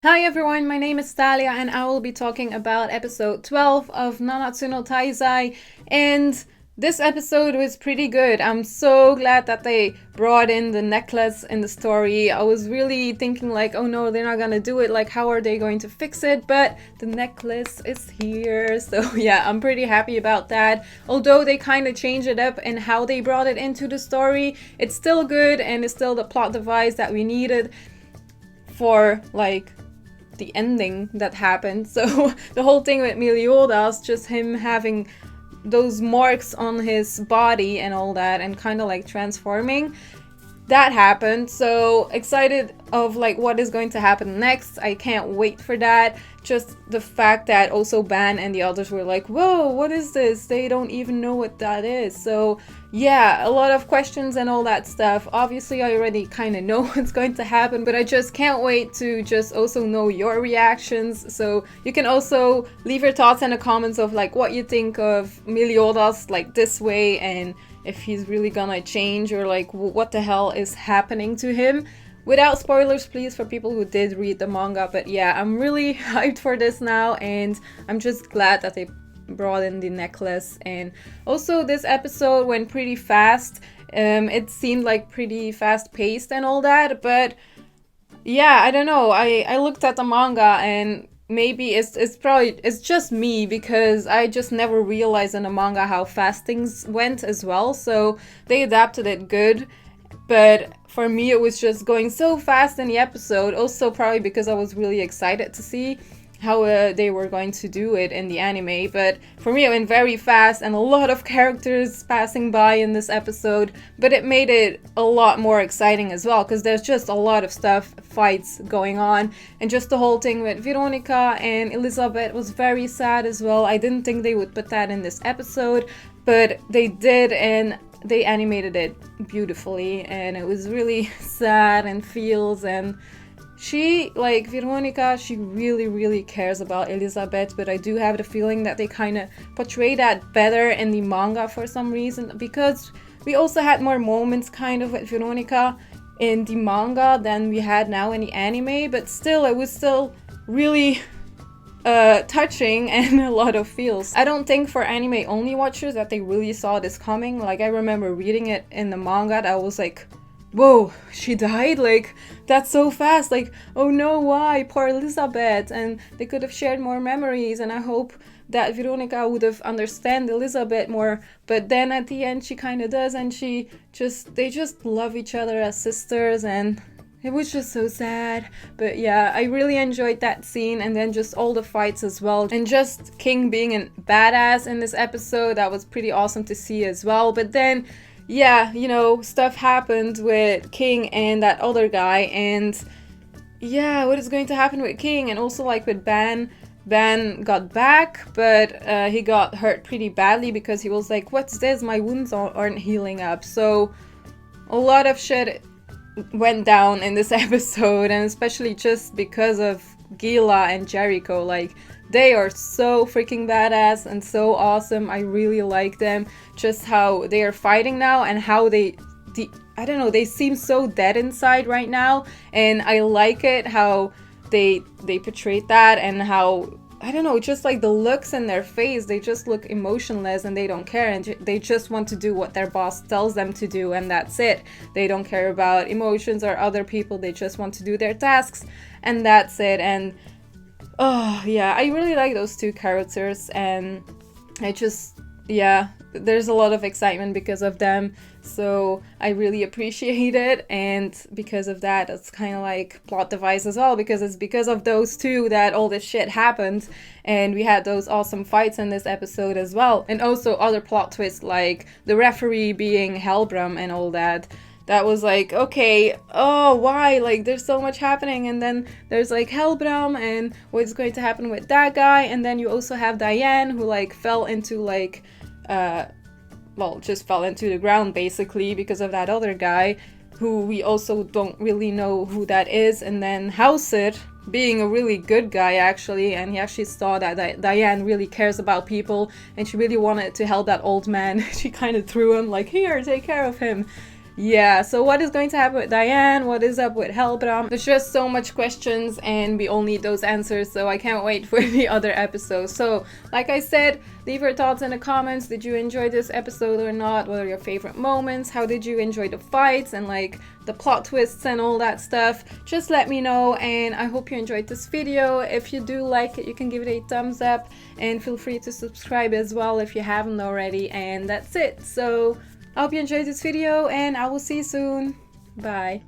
Hi everyone, my name is Thalia and I will be talking about episode 12 of Nanatsu no Taizai, and this episode was pretty good. I'm so glad that they brought in the necklace in the story. I was really thinking like, oh no, they're not gonna do it, like how are they going to fix it? But the necklace is here, so yeah, I'm pretty happy about that. Although they kind of changed it up in how they brought it into the story, it's still good and it's still the plot device that we needed for like the ending that happened. So the whole thing with Meliodas, just him having those marks on his body and all that and kind of like transforming, that happened. So excited of like what is going to happen next. I can't wait for that. Just the fact that also Ban and the others were like, whoa, what is this? They don't even know what that is. So yeah, a lot of questions and all that stuff. Obviously I already kind of know what's going to happen, but I just can't wait to just also know your reactions. So you can also leave your thoughts in the comments of like what you think of Meliodas like this way, and if he's really gonna change or like what the hell is happening to him. Without spoilers, please, for people who did read the manga. But yeah, I'm really hyped for this now, and I'm just glad that they brought in the necklace. And also this episode went pretty fast. It seemed like pretty fast paced and all that, but yeah, I don't know. I looked at the manga and maybe it's just me, because I just never realized in the manga how fast things went as well. So they adapted it good, but for me it was just going so fast in the episode. Also probably because I was really excited to see how they were going to do it in the anime, but for me it went very fast and a lot of characters passing by in this episode, but it made it a lot more exciting as well, because there's just a lot of stuff, fights going on, and just the whole thing with Veronica and Elizabeth was very sad as well. I didn't think they would put that in this episode, but they did, and they animated it beautifully, and it was really sad and feels. And she, like Veronica, she really cares about Elizabeth, but I do have the feeling that they kind of portray that better in the manga for some reason, because we also had more moments kind of with Veronica in the manga than we had now in the anime, but still, it was still really touching and a lot of feels. I don't think for anime only watchers that they really saw this coming. Like I remember reading it in the manga that I was like, whoa, she died? Like, that's so fast. Like, oh no, why? Poor Elizabeth. And they could have shared more memories, and I hope that Veronica would have understand Elizabeth more. But then at the end she kind of does, and they just love each other as sisters, and it was just so sad. But yeah, I really enjoyed that scene, and then just all the fights as well. And just King being a badass in this episode, that was pretty awesome to see as well. But then, yeah, you know, stuff happened with King and that other guy, and yeah, what is going to happen with King? And also like with Ban. Ban got back, but he got hurt pretty badly because he was like, what's this? My wounds aren't healing up. So a lot of shit went down in this episode, and especially just because of Gila and Jericho. Like, they are so freaking badass and so awesome. I really like them. Just how they are fighting now, and how I don't know, they seem so dead inside right now, and I like it how they portrayed that, and how, I don't know, just like the looks in their face, they just look emotionless and they don't care, and they just want to do what their boss tells them to do, and that's it. They don't care about emotions or other people, they just want to do their tasks, and that's it. And oh yeah, I really like those two characters, and yeah, there's a lot of excitement because of them, so I really appreciate it. And because of that, it's kind of like plot device as well, because it's because of those two that all this shit happened, and we had those awesome fights in this episode as well. And also other plot twists, like the referee being Helbram and all that. That was like, okay, oh, why? Like, there's so much happening, and then there's like Helbram and what's going to happen with that guy, and then you also have Diane, who like fell into like just fell into the ground basically because of that other guy, who we also don't really know who that is. And then Hauser being a really good guy actually, and he actually saw that Diane really cares about people, and she really wanted to help that old man. She kind of threw him like, here, take care of him. Yeah, so what is going to happen with Diane? What is up with Helbram? There's just so much questions and we all need those answers, so I can't wait for the other episodes. So, like I said, leave your thoughts in the comments. Did you enjoy this episode or not? What are your favorite moments? How did you enjoy the fights and like the plot twists and all that stuff? Just let me know, and I hope you enjoyed this video. If you do like it, you can give it a thumbs up and feel free to subscribe as well if you haven't already. And that's it. So I hope you enjoyed this video and I will see you soon. Bye.